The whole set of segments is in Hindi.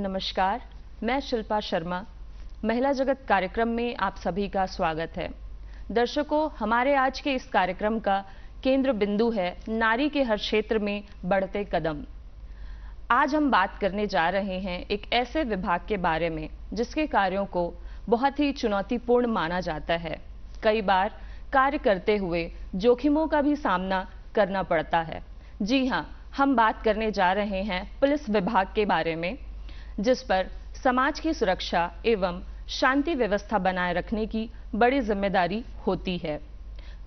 नमस्कार, मैं शिल्पा शर्मा। महिला जगत कार्यक्रम में आप सभी का स्वागत है। दर्शकों, हमारे आज के इस कार्यक्रम का केंद्र बिंदु है नारी के हर क्षेत्र में बढ़ते कदम। आज हम बात करने जा रहे हैं एक ऐसे विभाग के बारे में जिसके कार्यों को बहुत ही चुनौतीपूर्ण माना जाता है। कई बार कार्य करते हुए जोखिमों का भी सामना करना पड़ता है। जी हाँ, हम बात करने जा रहे हैं पुलिस विभाग के बारे में, जिस पर समाज की सुरक्षा एवं शांति व्यवस्था बनाए रखने की बड़ी जिम्मेदारी होती है।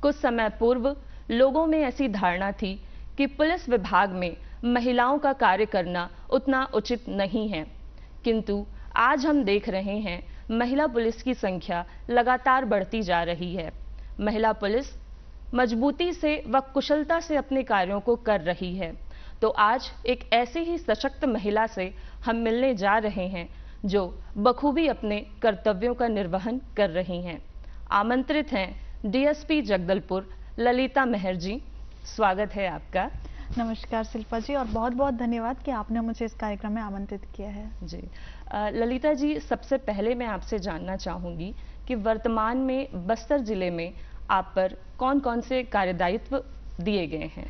कुछ समय पूर्व लोगों में ऐसी धारणा थी कि पुलिस विभाग में महिलाओं का कार्य करना उतना उचित नहीं है, किंतु आज हम देख रहे हैं महिला पुलिस की संख्या लगातार बढ़ती जा रही है। महिला पुलिस मजबूती से व कुशलता से अपने कार्यों को कर रही है। तो आज एक ऐसी ही सशक्त महिला से हम मिलने जा रहे हैं जो बखूबी अपने कर्तव्यों का निर्वहन कर रही हैं। आमंत्रित हैं डीएसपी जगदलपुर ललिता मेहर जी। स्वागत है आपका। नमस्कार शिल्पा जी, और बहुत बहुत धन्यवाद कि आपने मुझे इस कार्यक्रम में आमंत्रित किया है। जी ललिता जी, सबसे पहले मैं आपसे जानना चाहूँगी कि वर्तमान में बस्तर जिले में आप पर कौन कौन से कार्यदायित्व दिए गए हैं?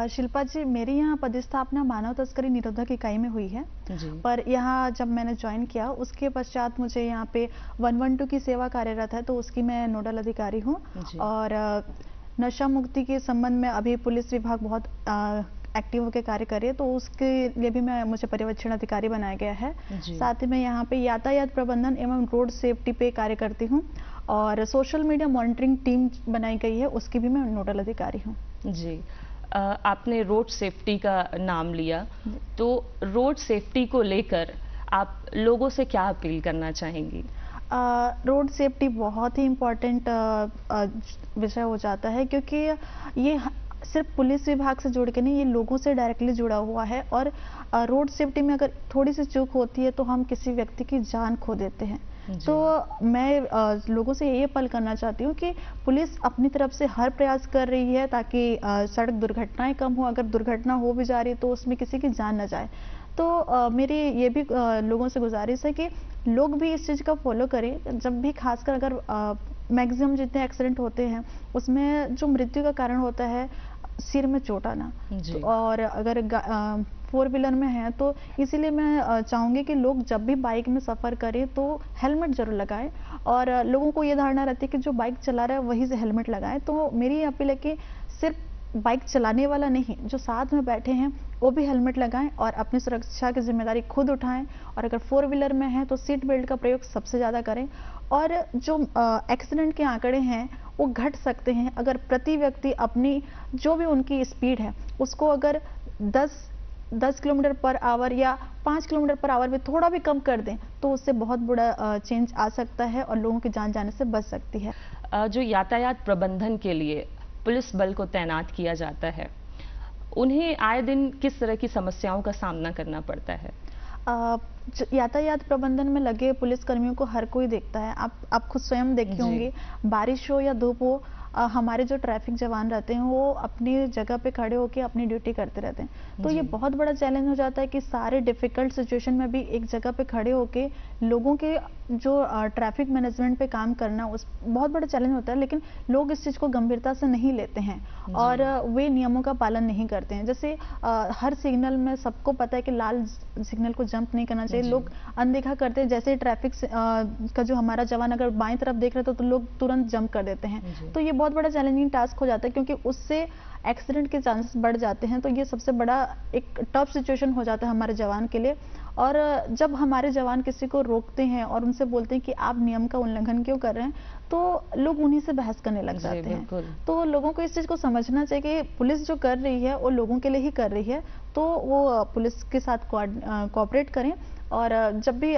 शिल्पा जी, मेरी यहाँ पदस्थापना मानव तस्करी निरोधक इकाई में हुई है जी। पर यहाँ जब मैंने ज्वाइन किया उसके पश्चात मुझे यहाँ पे 112 की सेवा कार्यरत है, तो उसकी मैं नोडल अधिकारी हूँ। और नशा मुक्ति के संबंध में अभी पुलिस विभाग बहुत एक्टिव होकर कार्य करे, तो उसके लिए भी मुझे पर्यवेक्षण अधिकारी बनाया गया है। साथ ही मैं यहाँ पे यातायात प्रबंधन एवं रोड सेफ्टी पे कार्य करती हूँ, और सोशल मीडिया मॉनिटरिंग टीम बनाई गई है, उसकी भी मैं नोडल अधिकारी हूँ जी। आपने रोड सेफ्टी का नाम लिया, तो रोड सेफ्टी को लेकर आप लोगों से क्या अपील करना चाहेंगी? रोड सेफ्टी बहुत ही इम्पोर्टेंट विषय हो जाता है, क्योंकि ये सिर्फ पुलिस विभाग से जुड़ के नहीं, ये लोगों से डायरेक्टली जुड़ा हुआ है। और रोड सेफ्टी में अगर थोड़ी सी चूक होती है तो हम किसी व्यक्ति की जान खो देते हैं। तो मैं लोगों से ये अपील करना चाहती हूँ कि पुलिस अपनी तरफ से हर प्रयास कर रही है ताकि सड़क दुर्घटनाएं कम हो। अगर दुर्घटना हो भी जा रही है तो उसमें किसी की जान न जाए। तो मेरी ये भी लोगों से गुजारिश है कि लोग भी इस चीज़ का फॉलो करें। जब भी खासकर अगर मैक्सिमम जितने एक्सीडेंट होते हैं उसमें जो मृत्यु का कारण होता है सिर में चोट आना, तो और अगर 4 व्हीलर में है तो इसीलिए मैं चाहूँगी कि लोग जब भी बाइक में सफ़र करें तो हेलमेट ज़रूर लगाएं। और लोगों को ये धारणा रहती है कि जो बाइक चला रहा है वही से हेलमेट लगाएं। तो मेरी अपील है कि सिर्फ बाइक चलाने वाला नहीं, जो साथ में बैठे हैं वो भी हेलमेट लगाएं और अपनी सुरक्षा की जिम्मेदारी खुद उठाएं। और अगर 4 व्हीलर में है तो सीट बेल्ट का प्रयोग सबसे ज़्यादा करें। और जो एक्सीडेंट के आंकड़े हैं वो घट सकते हैं अगर प्रति व्यक्ति अपनी जो भी उनकी स्पीड है उसको अगर 10 किलोमीटर पर आवर या 5 किलोमीटर पर आवर में थोड़ा भी कम कर दें, तो उससे बहुत बड़ा चेंज आ सकता है और लोगों की जान जाने से बच सकती है। जो यातायात प्रबंधन के लिए पुलिस बल को तैनात किया जाता है, उन्हें आए दिन किस तरह की समस्याओं का सामना करना पड़ता है? यातायात प्रबंधन में लगे पुलिस कर्मियों को हर कोई देखता है। आप खुद स्वयं देखे होंगे, बारिश हो या धूप हो, हमारे जो ट्रैफिक जवान रहते हैं वो अपनी जगह पे खड़े होकर अपनी ड्यूटी करते रहते हैं। तो ये बहुत बड़ा चैलेंज हो जाता है कि सारे डिफिकल्ट सिचुएशन में भी एक जगह पे खड़े होकर लोगों के जो ट्रैफिक मैनेजमेंट पे काम करना उस बहुत बड़ा चैलेंज होता है। लेकिन लोग इस चीज़ को गंभीरता से नहीं लेते हैं और वे नियमों का पालन नहीं करते हैं। जैसे हर सिग्नल में सबको पता है कि लाल सिग्नल को जंप नहीं करना चाहिए, लोग अनदेखा करते हैं। जैसे ट्रैफिक का जो हमारा जवान अगर बाएं तरफ देख रहे तो लोग तुरंत जंप कर देते हैं। तो ये बहुत बड़ा चैलेंजिंग टास्क हो जाता है, क्योंकि उससे एक्सीडेंट के चांसेस बढ़ जाते हैं। तो ये सबसे बड़ा एक टफ सिचुएशन हो जाता है हमारे जवान के लिए। और जब हमारे जवान किसी को रोकते हैं और उनसे बोलते हैं कि आप नियम का उल्लंघन क्यों कर रहे हैं, तो लोग उन्हीं से बहस करने लग जाते हैं। तो लोगों को इस चीज़ को समझना चाहिए कि पुलिस जो कर रही है वो लोगों के लिए ही कर रही है, तो वो पुलिस के साथ कोऑपरेट करें। और जब भी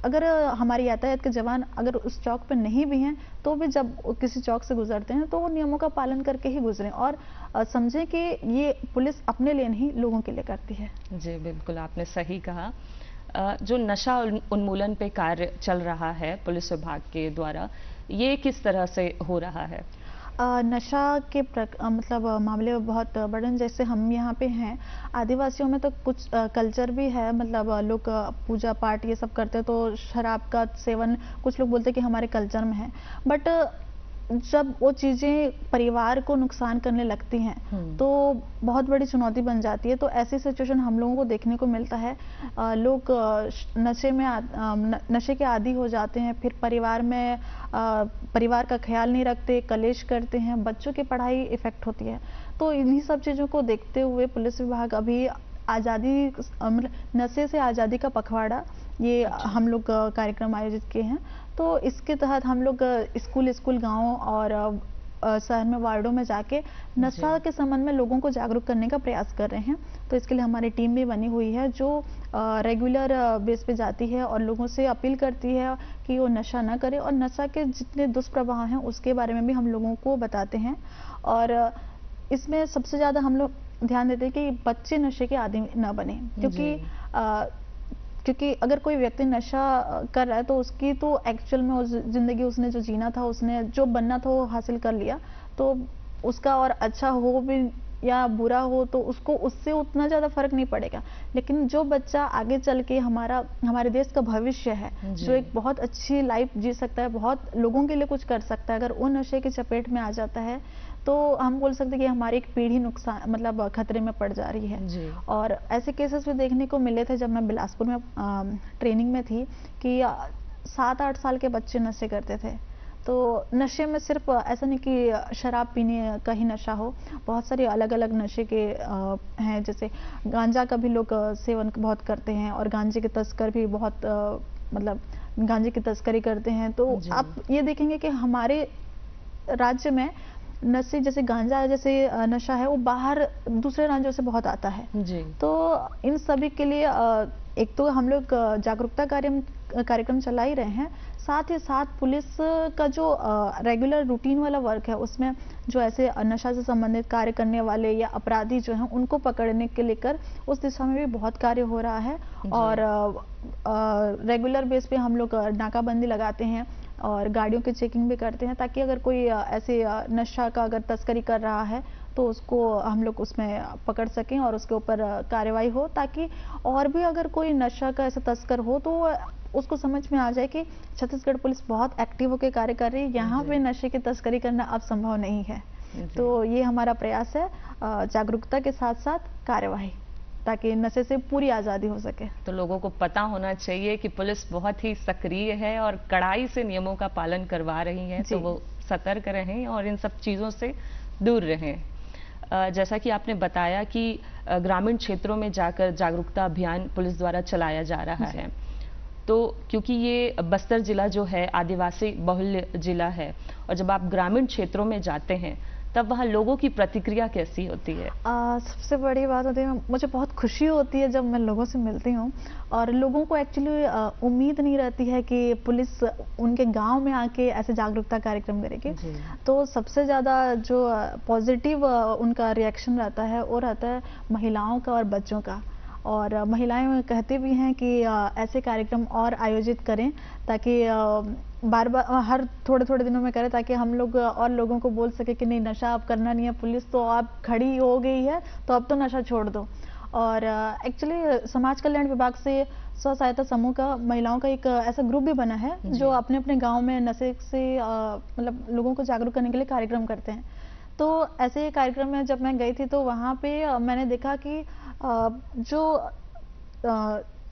अगर हमारे यातायात के जवान अगर उस चौक पर नहीं भी हैं तो भी जब किसी चौक से गुजरते हैं तो वो नियमों का पालन करके ही गुजरें और समझें कि ये पुलिस अपने लिए नहीं लोगों के लिए करती है। जी बिल्कुल, आपने सही कहा। जो नशा उन्मूलन पे कार्य चल रहा है पुलिस विभाग के द्वारा, ये किस तरह से हो रहा है? नशा के मतलब मामले बहुत बड़े हैं। जैसे हम यहाँ पे हैं, आदिवासियों में तो कुछ कल्चर भी है, मतलब लोग पूजा पाठ ये सब करते हैं, तो शराब का सेवन कुछ लोग बोलते हैं कि हमारे कल्चर में है। बट जब वो चीज़ें परिवार को नुकसान करने लगती हैं तो बहुत बड़ी चुनौती बन जाती है। तो ऐसी सिचुएशन हम लोगों को देखने को मिलता है। लोग नशे के आदी हो जाते हैं, फिर परिवार में परिवार का ख्याल नहीं रखते, कलेश करते हैं, बच्चों की पढ़ाई इफेक्ट होती है। तो इन्हीं सब चीज़ों को देखते हुए पुलिस विभाग अभी आज़ादी मतलब नशे से आज़ादी का पखवाड़ा ये हम लोग कार्यक्रम आयोजित किए हैं। तो इसके तहत हम लोग स्कूल गाँव और शहर में वार्डों में जाके नशा के संबंध में लोगों को जागरूक करने का प्रयास कर रहे हैं। तो इसके लिए हमारी टीम भी बनी हुई है जो रेगुलर बेस पे जाती है और लोगों से अपील करती है कि वो नशा ना करें, और नशा के जितने दुष्प्रभाव हैं उसके बारे में भी हम लोगों को बताते हैं। और इसमें सबसे ज़्यादा हम लोग ध्यान देते हैं कि बच्चे नशे के आदी ना बने, क्योंकि अगर कोई व्यक्ति नशा कर रहा है तो उसकी तो एक्चुअल में उस जिंदगी उसने जो जीना था, उसने जो बनना था वो हासिल कर लिया, तो उसका और अच्छा हो भी या बुरा हो तो उसको उससे उतना ज़्यादा फर्क नहीं पड़ेगा। लेकिन जो बच्चा आगे चल के हमारे देश का भविष्य है, जो एक बहुत अच्छी लाइफ जी सकता है, बहुत लोगों के लिए कुछ कर सकता है, अगर वो नशे की चपेट में आ जाता है तो हम बोल सकते हैं कि हमारी एक पीढ़ी नुकसान मतलब खतरे में पड़ जा रही है। और ऐसे केसेस भी देखने को मिले थे जब मैं बिलासपुर में ट्रेनिंग में थी कि 7-8 साल के बच्चे नशे करते थे। तो नशे में सिर्फ ऐसा नहीं कि शराब पीने का ही नशा हो, बहुत सारे अलग अलग नशे के हैं। जैसे गांजा का भी लोग सेवन बहुत करते हैं, और गांजे के तस्कर भी बहुत मतलब गांजे की तस्करी करते हैं। तो आप ये देखेंगे कि हमारे राज्य में नशे जैसे गांजा जैसे नशा है वो बाहर दूसरे राज्यों से बहुत आता है तो इन सभी के लिए एक तो हम लोग जागरूकता कार्यक्रम चला ही रहे हैं, साथ ही साथ पुलिस का जो रेगुलर रूटीन वाला वर्क है उसमें जो ऐसे नशा से संबंधित कार्य करने वाले या अपराधी जो हैं उनको पकड़ने के लेकर उस दिशा में भी बहुत कार्य हो रहा है। और रेगुलर बेस पे हम लोग नाकाबंदी लगाते हैं और गाड़ियों की चेकिंग भी करते हैं, ताकि अगर कोई ऐसे नशा का अगर तस्करी कर रहा है तो उसको हम लोग उसमें पकड़ सकें और उसके ऊपर कार्रवाई हो, ताकि और भी अगर कोई नशा का ऐसा तस्कर हो तो उसको समझ में आ जाए कि छत्तीसगढ़ पुलिस बहुत एक्टिव होकर कार्य कर रही है, यहाँ पे नशे की तस्करी करना अब संभव नहीं है। तो ये हमारा प्रयास है, जागरूकता के साथ साथ कार्यवाही, ताकि नशे से पूरी आज़ादी हो सके। तो लोगों को पता होना चाहिए कि पुलिस बहुत ही सक्रिय है और कड़ाई से नियमों का पालन करवा रही है, तो वो सतर्क रहें और इन सब चीज़ों से दूर रहें। जैसा कि आपने बताया कि ग्रामीण क्षेत्रों में जाकर जागरूकता अभियान पुलिस द्वारा चलाया जा रहा है, तो क्योंकि ये बस्तर जिला जो है आदिवासी बहुल्य जिला है, और जब आप ग्रामीण क्षेत्रों में जाते हैं तब वहाँ लोगों की प्रतिक्रिया कैसी होती है? सबसे बड़ी बात होती है, मुझे बहुत खुशी होती है जब मैं लोगों से मिलती हूँ, और लोगों को एक्चुअली उम्मीद नहीं रहती है कि पुलिस उनके गांव में आके ऐसे जागरूकता कार्यक्रम करेगी। तो सबसे ज़्यादा जो पॉजिटिव उनका रिएक्शन रहता है वो रहता है महिलाओं का और बच्चों का। और महिलाएं कहते भी हैं कि ऐसे कार्यक्रम और आयोजित करें, ताकि बार बार हर थोड़े थोड़े दिनों में करें, ताकि हम लोग और लोगों को बोल सके कि नहीं, नशा अब करना नहीं है, पुलिस तो अब खड़ी हो गई है तो अब तो नशा छोड़ दो। और एक्चुअली समाज कल्याण विभाग से स्व सहायता समूह का महिलाओं का एक ऐसा ग्रुप भी बना है जो अपने अपने गाँव में नशे से मतलब लोगों को जागरूक करने के लिए कार्यक्रम करते हैं। तो ऐसे कार्यक्रम में जब मैं गई थी तो वहाँ पे मैंने देखा कि जो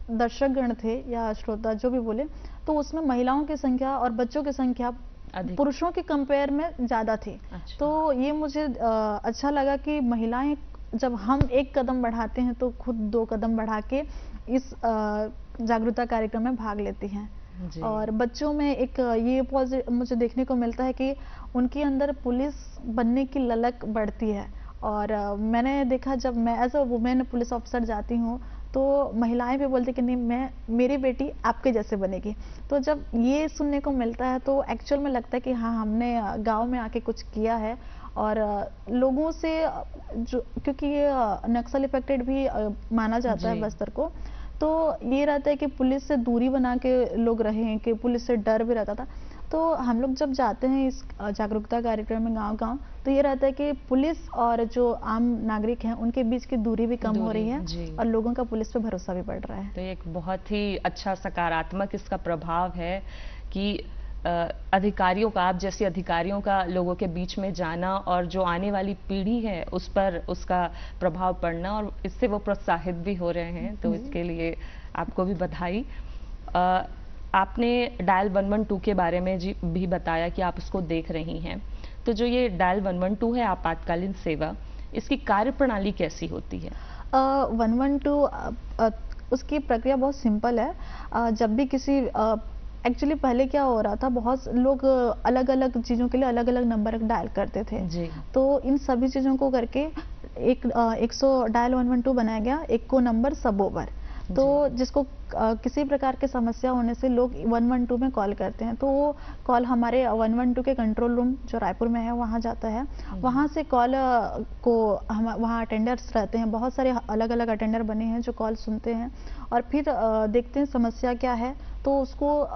दर्शकगण थे या श्रोता जो भी बोले, तो उसमें महिलाओं की संख्या और बच्चों की संख्या पुरुषों के कंपेयर में ज़्यादा थी। तो ये मुझे अच्छा लगा कि महिलाएं जब हम एक कदम बढ़ाते हैं तो खुद 2 कदम बढ़ा के इस जागरूकता कार्यक्रम में भाग लेती हैं। और बच्चों में एक ये मुझे देखने को मिलता है कि उनके अंदर पुलिस बनने की ललक बढ़ती है। और मैंने देखा जब मैं as a women police officer जाती हूँ तो महिलाएं भी बोलती कि नहीं, मेरी बेटी आपके जैसे बनेगी। तो जब ये सुनने को मिलता है तो एक्चुअल में लगता है कि हाँ, हमने गांव में आके कुछ किया है। और लोगों से जो, क्योंकि ये नक्सल इफेक्टेड भी माना जाता है बस्तर को, तो ये रहता है कि पुलिस से दूरी बना के लोग रहे, कि पुलिस से डर भी रहता था। तो हम लोग जब जाते हैं इस जागरूकता कार्यक्रम में गांव-गांव, तो ये रहता है कि पुलिस और जो आम नागरिक हैं उनके बीच की दूरी भी कम हो रही है जी। और लोगों का पुलिस पे भरोसा भी बढ़ रहा है। तो ये एक बहुत ही अच्छा सकारात्मक इसका प्रभाव है कि अधिकारियों का, आप जैसे अधिकारियों का लोगों के बीच में जाना और जो आने वाली पीढ़ी है उस पर उसका प्रभाव पड़ना, और इससे वो प्रोत्साहित भी हो रहे हैं, तो इसके लिए आपको भी बधाई। आपने डायल 112 के बारे में भी बताया कि आप उसको देख रही हैं, तो जो ये डायल 112 है आपातकालीन सेवा, इसकी कार्यप्रणाली कैसी होती है? 112 उसकी प्रक्रिया बहुत सिंपल है। जब भी किसी एक्चुअली पहले क्या हो रहा था, बहुत लोग अलग-अलग चीज़ों के लिए अलग-अलग नंबर डायल करते थे। जी। तो इन सभी चीज़ों को करके एक 100 डायल 112 बनाया गया, एक को नंबर सब ओवर। तो जिसको किसी प्रकार की समस्या होने से लोग 112 में कॉल करते हैं, तो वो कॉल हमारे 112 के कंट्रोल रूम जो रायपुर में है वहाँ जाता है। वहाँ से कॉल को हम वहाँ अटेंडर्स रहते हैं, बहुत सारे अलग-अलग अटेंडर बने हैं जो कॉल सुनते हैं और फिर देखते हैं समस्या क्या है, तो उसको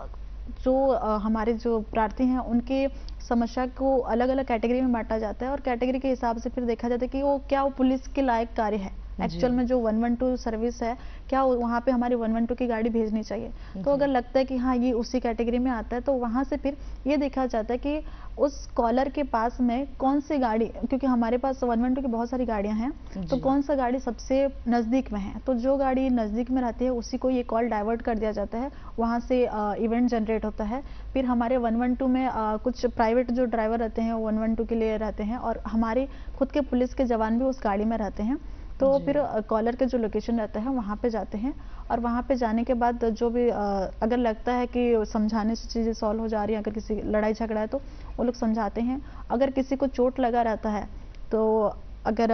जो हमारे जो प्रार्थी हैं उनके समस्या को अलग-अलग कैटेगरी में बांटा जाता है और कैटेगरी के हिसाब से फिर देखा जाता है कि वो पुलिस के लायक कार्य है। एक्चुअल में जो 112 सर्विस है, क्या वहाँ पे हमारी 112 की गाड़ी भेजनी चाहिए। तो अगर लगता है कि हाँ ये उसी कैटेगरी में आता है, तो वहाँ से फिर ये देखा जाता है कि उस कॉलर के पास में कौन सी गाड़ी, क्योंकि हमारे पास 112 की बहुत सारी गाड़ियाँ हैं, तो कौन सा गाड़ी सबसे नज़दीक में है, तो जो गाड़ी नज़दीक में रहती है उसी को ये कॉल डाइवर्ट कर दिया जाता है। वहाँ से इवेंट जनरेट होता है। फिर हमारे 112 में कुछ प्राइवेट जो ड्राइवर रहते हैं 112 के लिए रहते हैं और हमारे खुद के पुलिस के जवान भी उस गाड़ी में रहते हैं। तो फिर कॉलर के जो लोकेशन रहता है वहाँ पे जाते हैं और वहाँ पे जाने के बाद जो भी अगर लगता है कि समझाने से चीज़ें सॉल्व हो जा रही हैं, अगर किसी लड़ाई झगड़ा है तो वो लोग समझाते हैं। अगर किसी को चोट लगा रहता है तो अगर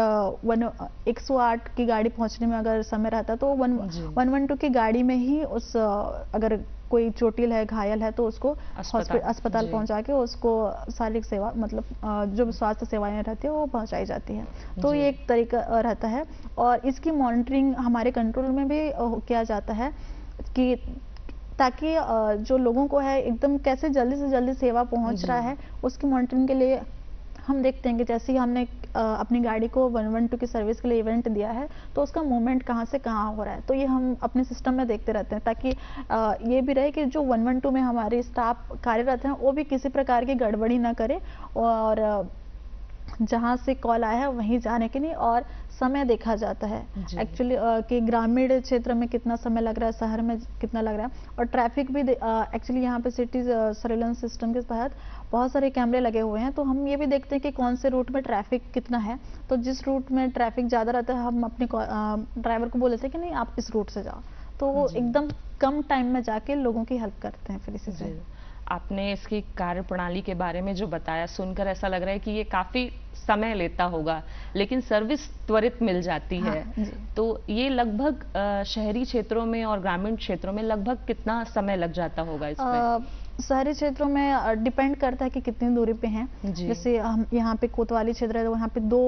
108 की गाड़ी पहुँचने में अगर समय रहता है तो 112 की गाड़ी में ही उस अगर कोई चोटिल है, घायल है, तो उसको अस्पताल पहुंचा के उसको शारीरिक सेवा मतलब जो स्वास्थ्य सेवाएं रहती है वो पहुंचाई जाती है। तो ये एक तरीका रहता है और इसकी मॉनिटरिंग हमारे कंट्रोल में भी किया जाता है कि ताकि जो लोगों को है एकदम कैसे जल्दी से जल्दी सेवा पहुंच रहा है, उसकी मॉनिटरिंग के लिए हम देखते हैं कि जैसे ही हमने अपनी गाड़ी को 112 की सर्विस के लिए इवेंट दिया है, तो उसका मूवमेंट कहाँ से कहाँ हो रहा है, तो ये हम अपने सिस्टम में देखते रहते हैं ताकि ये भी रहे कि जो 112 में हमारे स्टाफ कार्यरत हैं वो भी किसी प्रकार की गड़बड़ी ना करे और जहाँ से कॉल आया है वहीं जाने के लिए और समय देखा जाता है एक्चुअली कि ग्रामीण क्षेत्र में कितना समय लग रहा है, शहर में कितना लग रहा है और ट्रैफिक भी एक्चुअली यहाँ पे सिटी सर्विलेंस सिस्टम के तहत बहुत सारे कैमरे लगे हुए हैं, तो हम ये भी देखते हैं कि कौन से रूट में ट्रैफिक कितना है। तो जिस रूट में ट्रैफिक ज़्यादा रहता है हम अपने ड्राइवर को बोल देते हैं कि नहीं आप इस रूट से जाओ, तो वो एकदम कम टाइम में जाके लोगों की हेल्प करते हैं। फिर इसी से आपने इसकी कार्यप्रणाली के बारे में जो बताया सुनकर ऐसा लग रहा है कि ये काफ़ी समय लेता होगा लेकिन सर्विस त्वरित मिल जाती है। तो ये लगभग शहरी क्षेत्रों में और ग्रामीण क्षेत्रों में लगभग कितना समय लग जाता होगा इस पे? शहरी क्षेत्रों में डिपेंड करता है कि कितनी दूरी पे हैं। जैसे हम यहाँ पे कोतवाली क्षेत्र है तो वहाँ पे 2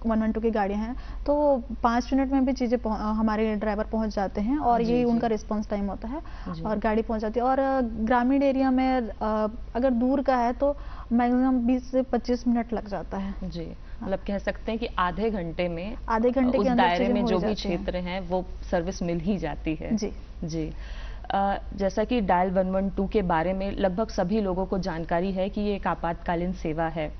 112 की गाड़ियाँ हैं, तो 5 मिनट में भी चीज़ें हमारे ड्राइवर पहुँच जाते हैं और यही उनका रिस्पांस टाइम होता है और गाड़ी पहुँच जाती है। और ग्रामीण एरिया में अगर दूर का है तो मैक्सिमम 20 से 25 मिनट लग जाता है। जी, मतलब कह सकते हैं कि आधे घंटे के उस दायरे में जो भी क्षेत्र हैं वो सर्विस मिल ही जाती है। जी। जैसा कि डायल 112 के बारे में लगभग सभी लोगों को जानकारी है कि ये एक आपातकालीन सेवा है,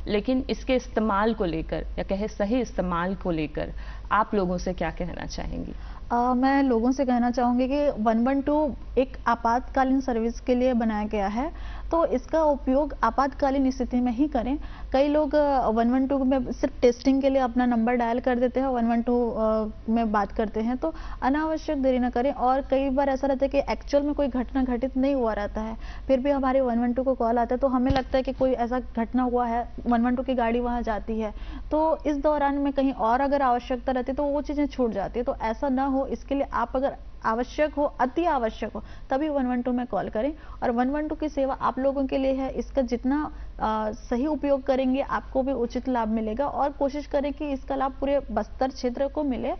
लेकिन इसके इस्तेमाल को लेकर या कहे सही इस्तेमाल को लेकर आप लोगों से क्या कहना चाहेंगी? मैं लोगों से कहना चाहूँगी कि 112 एक आपातकालीन सर्विस के लिए बनाया गया है, तो इसका उपयोग आपातकालीन स्थिति में ही करें। कई लोग 112 में सिर्फ टेस्टिंग के लिए अपना नंबर डायल कर देते हैं, 112 में बात करते हैं, तो अनावश्यक देरी न करें। और कई बार ऐसा रहता है कि एक्चुअल में कोई घटना घटित नहीं हुआ रहता है, फिर भी हमारे 112 को कॉल आता है, तो हमें लगता है कि कोई ऐसा घटना हुआ है, 112 की गाड़ी वहाँ जाती है, तो इस दौरान में कहीं और अगर आवश्यकता रहती है तो वो चीज़ें छूट जाती है। तो ऐसा ना हो, इसके लिए आप अगर आवश्यक हो, अति आवश्यक हो, तभी 112 में कॉल करें। और 112 की सेवा आप लोगों के लिए है, इसका जितना सही उपयोग करेंगे आपको भी उचित लाभ मिलेगा और कोशिश करें कि इसका लाभ पूरे बस्तर क्षेत्र को मिले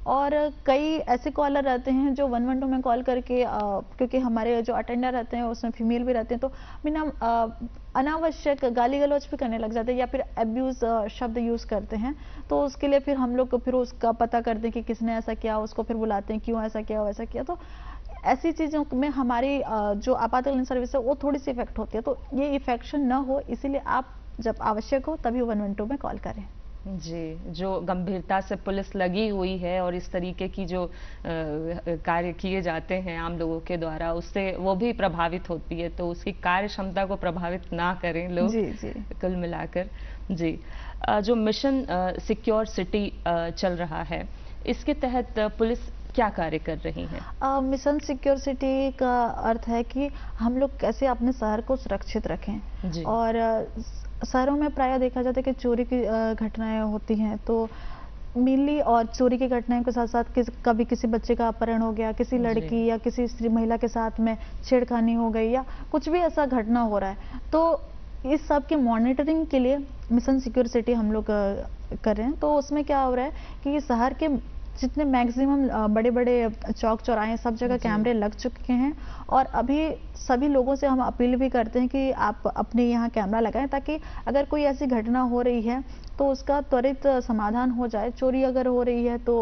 और कई ऐसे कॉलर रहते हैं जो 112 में कॉल करके क्योंकि हमारे जो अटेंडर रहते हैं उसमें फीमेल भी रहते हैं, तो बिना अनावश्यक गाली गलौज भी करने लग जाते हैं या फिर अब्यूज शब्द यूज़ करते हैं। तो उसके लिए फिर हम लोग फिर उसका पता करते हैं कि किसने ऐसा किया, उसको फिर बुलाते हैं क्यों ऐसा किया वैसा किया। तो ऐसी चीज़ों में हमारी जो आपातकालीन सर्विस है वो थोड़ी सी इफेक्ट होती है। तो ये इफेक्शन ना हो इसीलिए आप जब आवश्यक हो तभी 112 में कॉल करें। जी, जो गंभीरता से पुलिस लगी हुई है और इस तरीके की जो कार्य किए जाते हैं आम लोगों के द्वारा, उससे वो भी प्रभावित होती है, तो उसकी कार्य क्षमता को प्रभावित ना करें लोग। जी जी कुल मिलाकर जी, जो मिशन सिक्योर सिटी चल रहा है, इसके तहत पुलिस क्या कार्य कर रही है? मिशन सिक्योर सिटी का अर्थ है कि हम लोग कैसे अपने शहर को सुरक्षित रखें। जी। और शहरों में प्रायः देखा जाता है कि चोरी की घटनाएं होती हैं, तो मेनली और चोरी की घटनाओं के साथ साथ कभी किसी बच्चे का अपहरण हो गया, किसी लड़की या किसी स्त्री महिला के साथ में छेड़खानी हो गई या कुछ भी ऐसा घटना हो रहा है, तो इस सब की मॉनिटरिंग के लिए मिशन सिक्योर सिटी हम लोग कर रहे हैं। तो उसमें क्या हो रहा है कि शहर के जितने मैक्सिमम बड़े बड़े चौक चौराहे सब जगह कैमरे लग चुके हैं, और अभी सभी लोगों से हम अपील भी करते हैं कि आप अपने यहाँ कैमरा लगाएं ताकि अगर कोई ऐसी घटना हो रही है तो उसका त्वरित समाधान हो जाए। चोरी अगर हो रही है तो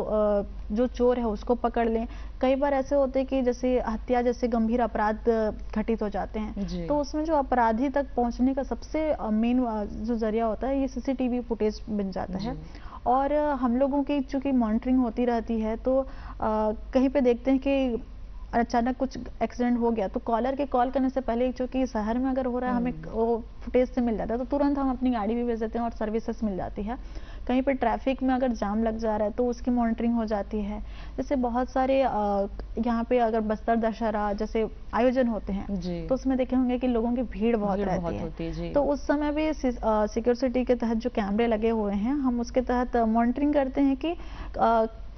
जो चोर है उसको पकड़ लें। कई बार ऐसे होते हैं कि जैसे हत्या जैसे गंभीर अपराध घटित हो जाते हैं, तो उसमें जो अपराधी तक पहुंचने का सबसे मेन जो जरिया होता है ये सीसीटीवी फुटेज बन जाता है। और हम लोगों की चूंकि मॉनिटरिंग होती रहती है, तो कहीं पे देखते हैं कि अचानक कुछ एक्सीडेंट हो गया तो कॉलर के कॉल करने से पहले, चूंकि शहर में अगर हो रहा है हमें वो फुटेज से मिल जाता है, तो तुरंत हम अपनी गाड़ी भी भेज देते हैं और सर्विसेज मिल जाती है। कहीं पे ट्रैफिक में अगर जाम लग जा रहा है तो उसकी मॉनिटरिंग हो जाती है। जैसे बहुत सारे यहाँ पे अगर बस्तर दशहरा जैसे आयोजन होते हैं तो उसमें देखे होंगे कि लोगों की भीड़ बहुत रहती है, तो उस समय भी सिक्योर सिटी के तहत जो कैमरे लगे हुए हैं हम उसके तहत मॉनिटरिंग करते हैं कि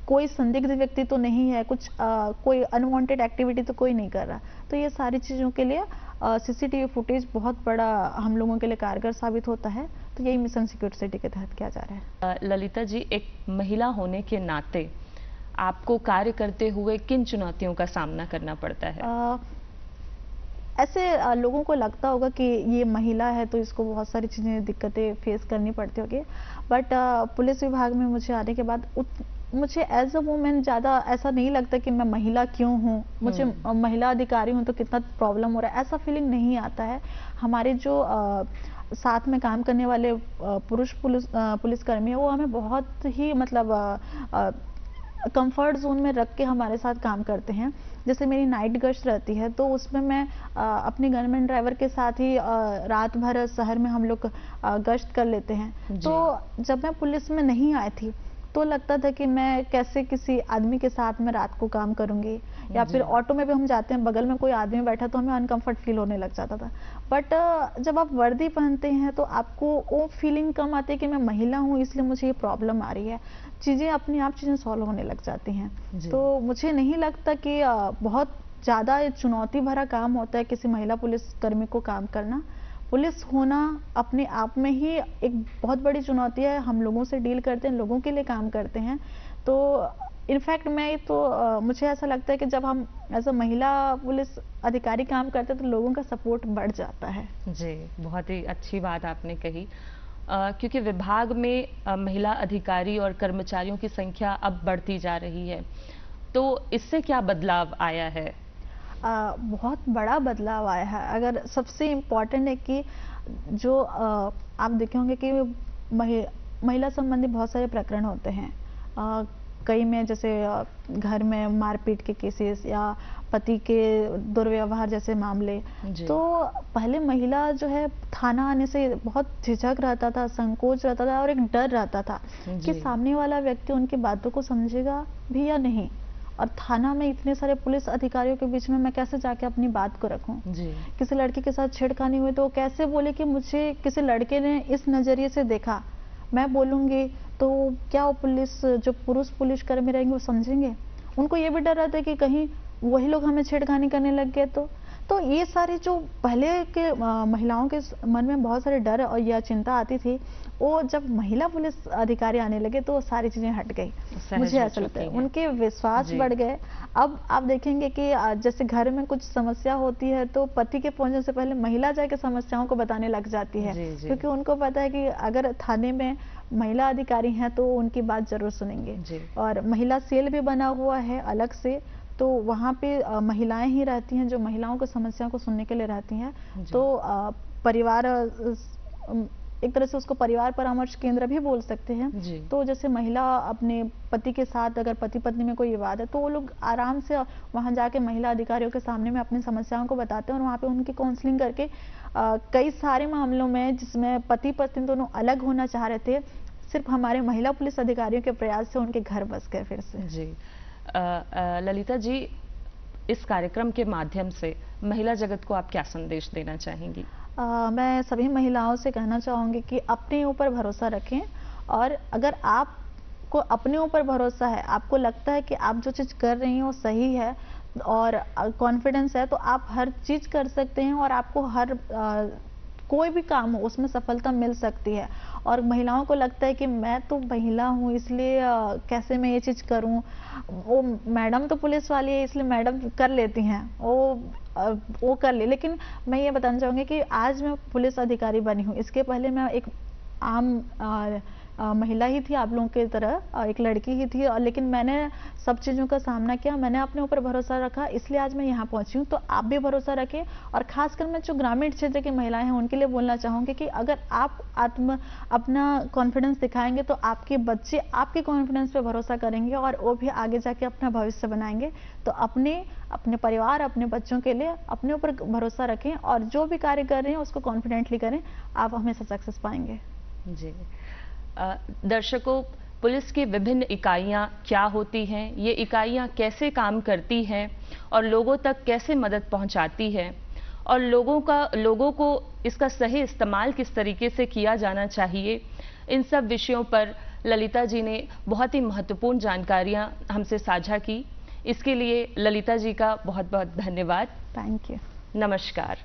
कोई संदिग्ध व्यक्ति तो नहीं है, कुछ कोई अनवांटेड एक्टिविटी तो कोई नहीं कर रहा। तो ये सारी चीज़ों के लिए सीसीटीवी फुटेज बहुत बड़ा हम लोगों के लिए कारगर साबित होता है। तो यही मिशन सिक्योर सिटी के तहत किया जा रहा है। ललिता जी, एक महिला होने के नाते आपको कार्य करते हुए किन चुनौतियों का सामना करना पड़ता है? ऐसे लोगों को लगता होगा कि ये महिला है तो इसको बहुत सारी चीज़ें दिक्कतें फेस करनी पड़ती होगी, बट पुलिस विभाग में मुझे आने के बाद मुझे एज अ वुमेन ज़्यादा ऐसा नहीं लगता कि मैं महिला क्यों हूँ, मुझे महिला अधिकारी हूँ तो कितना प्रॉब्लम हो रहा है, ऐसा फीलिंग नहीं आता है। हमारे जो साथ में काम करने वाले पुरुष पुलिसकर्मी है वो हमें बहुत ही मतलब कंफर्ट जोन में रख के हमारे साथ काम करते हैं। जैसे मेरी नाइट गश्त रहती है तो उसमें मैं अपने गनमैन ड्राइवर के साथ ही रात भर शहर में हम लोग गश्त कर लेते हैं। तो जब मैं पुलिस में नहीं आई थी तो लगता था कि मैं कैसे किसी आदमी के साथ में रात को काम करूंगी, या फिर ऑटो में भी हम जाते हैं बगल में कोई आदमी बैठा तो हमें अनकंफर्ट फील होने लग जाता था। बट जब आप वर्दी पहनते हैं तो आपको वो फीलिंग कम आती है कि मैं महिला हूँ इसलिए मुझे ये प्रॉब्लम आ रही है, चीज़ें अपने आप चीज़ें सॉल्व होने लग जाती हैं। तो मुझे नहीं लगता कि बहुत ज़्यादा चुनौती भरा काम होता है किसी महिला पुलिसकर्मी को काम करना। पुलिस होना अपने आप में ही एक बहुत बड़ी चुनौती है। हम लोगों से डील करते हैं, लोगों के लिए काम करते हैं। तो इनफैक्ट मैं तो मुझे ऐसा लगता है कि जब हम एज अ महिला पुलिस अधिकारी काम करते हैं तो लोगों का सपोर्ट बढ़ जाता है। जी, बहुत ही अच्छी बात आपने कही। क्योंकि विभाग में महिला अधिकारी और कर्मचारियों की संख्या अब बढ़ती जा रही है, तो इससे क्या बदलाव आया है? बहुत बड़ा बदलाव आया है। अगर सबसे इम्पॉर्टेंट है कि जो आप देखे होंगे कि महिला संबंधी बहुत सारे प्रकरण होते हैं, कई में जैसे घर में मारपीट के केसेस या पति के दुर्व्यवहार जैसे मामले। तो पहले महिला जो है थाना आने से बहुत झिझक रहता था, संकोच रहता था और एक डर रहता था कि सामने वाला व्यक्ति उनकी बातों को समझेगा भी या नहीं, और थाना में इतने सारे पुलिस अधिकारियों के बीच में मैं कैसे जाके अपनी बात को रखूं। किसी लड़की के साथ छेड़खानी हुई तो कैसे बोले कि मुझे किसी लड़के ने इस नजरिए से देखा, मैं बोलूंगी तो क्या वो पुलिस जो पुरुष पुलिसकर्मी रहेंगे वो समझेंगे। उनको ये भी डर रहता है कि कहीं वही लोग हमें छेड़खानी करने लग गए तो तो ये सारे जो पहले के महिलाओं के मन में बहुत सारे डर और या चिंता आती थी, वो जब महिला पुलिस अधिकारी आने लगे तो सारी चीजें हट गई। मुझे ऐसा लगता है उनके विश्वास बढ़ गए। अब आप देखेंगे कि जैसे घर में कुछ समस्या होती है तो पति के पहुंचने से पहले महिला जाके समस्याओं को बताने लग जाती है, क्योंकि उनको पता है कि अगर थाने में महिला अधिकारी हैं तो उनकी बात जरूर सुनेंगे। और महिला सेल भी बना हुआ है अलग से, तो वहाँ पे महिलाएं ही रहती हैं जो महिलाओं की समस्याओं को सुनने के लिए रहती हैं। तो परिवार एक तरह से उसको परिवार परामर्श केंद्र भी बोल सकते हैं। तो जैसे महिला अपने पति के साथ अगर पति पत्नी में कोई विवाद है तो वो लोग आराम से वहां जाके महिला अधिकारियों के सामने में अपनी समस्याओं को बताते हैं और वहां पे उनकी काउंसलिंग करके कई सारे मामलों में जिसमें पति पत्नी दोनों अलग होना चाह रहे थे, सिर्फ हमारे महिला पुलिस अधिकारियों के प्रयास से उनके घर बस गए फिर से। जी ललिता जी, इस कार्यक्रम के माध्यम से महिला जगत को आप क्या संदेश देना चाहेंगी? मैं सभी महिलाओं से कहना चाहूँगी कि अपने ऊपर भरोसा रखें, और अगर आपको अपने ऊपर भरोसा है, आपको लगता है कि आप जो चीज़ कर रही हैं वो सही है और कॉन्फिडेंस है, तो आप हर चीज़ कर सकते हैं और आपको हर कोई भी काम हो उसमें सफलता मिल सकती है। और महिलाओं को लगता है कि मैं तो महिला हूँ इसलिए कैसे मैं ये चीज़ करूँ, वो मैडम तो पुलिस वाली है इसलिए मैडम कर लेती हैं, वो कर ले। लेकिन मैं ये बताना चाहूँगी कि आज मैं पुलिस अधिकारी बनी हूँ, इसके पहले मैं एक आम महिला ही थी, आप लोगों की तरह एक लड़की ही थी, और लेकिन मैंने सब चीज़ों का सामना किया, मैंने अपने ऊपर भरोसा रखा, इसलिए आज मैं यहाँ पहुँची हूँ। तो आप भी भरोसा रखें। और खासकर मैं जो ग्रामीण क्षेत्र की महिलाएं हैं उनके लिए बोलना चाहूँगी कि अगर आप अपना कॉन्फिडेंस दिखाएंगे तो आपके बच्चे आपके कॉन्फिडेंस पे भरोसा करेंगे और वो भी आगे जाके अपना भविष्य बनाएंगे। तो अपने परिवार, अपने बच्चों के लिए अपने ऊपर भरोसा रखें और जो भी कार्य कर रहे हैं उसको कॉन्फिडेंटली करें, आप हमेशा सक्सेस पाएंगे। जी दर्शकों, पुलिस की विभिन्न इकाइयां क्या होती हैं, ये इकाइयां कैसे काम करती हैं और लोगों तक कैसे मदद पहुंचाती है, और लोगों को इसका सही इस्तेमाल किस तरीके से किया जाना चाहिए, इन सब विषयों पर ललिता जी ने बहुत ही महत्वपूर्ण जानकारियां हमसे साझा की। इसके लिए ललिता जी का बहुत बहुत धन्यवाद। Thank you. नमस्कार।